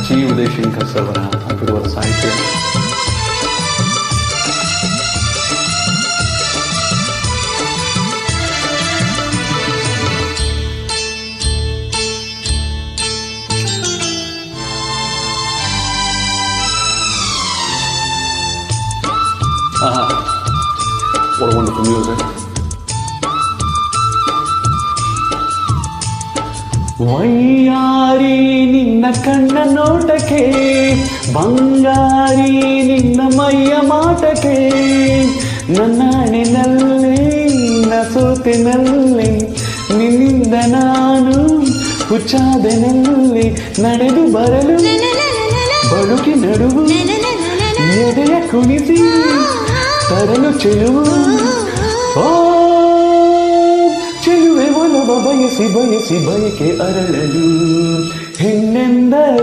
G Udayashankar ಅವರ ಅದ್ಭುತವಾದ ಸಾಹಿತ್ಯ. What a wonderful music. ವೈಯಾರಿ ನಿನ್ನ ಕಣ್ಣ ನೋಟಕ್ಕೆ, ಬಂಗಾರಿ ನಿನ್ನ ಮೈಯ ಮಾಟಕ್ಕೆ, ನನ್ನಾಣಿನಲ್ಲಿ ನಸೋತಿನಲ್ಲಿ ನಿನ್ನಿಂದ ನಾನು ಹುಚ್ಚಾದೆನಲ್ಲಿ ನಡೆದು ಬರಲು ಬದುಕಿ ನಡುವು ಎದೆಯ ಕುಣಿಸಿ ತರಲು ಚೆಲುವು. ಓ ಚೆಲುವೆ ಒಲವ ಬಯಸಿ ಬಯಸಿ ಬಯಕೆ ಅರಳಲು ಹೆಣ್ಣೆಂದರೆ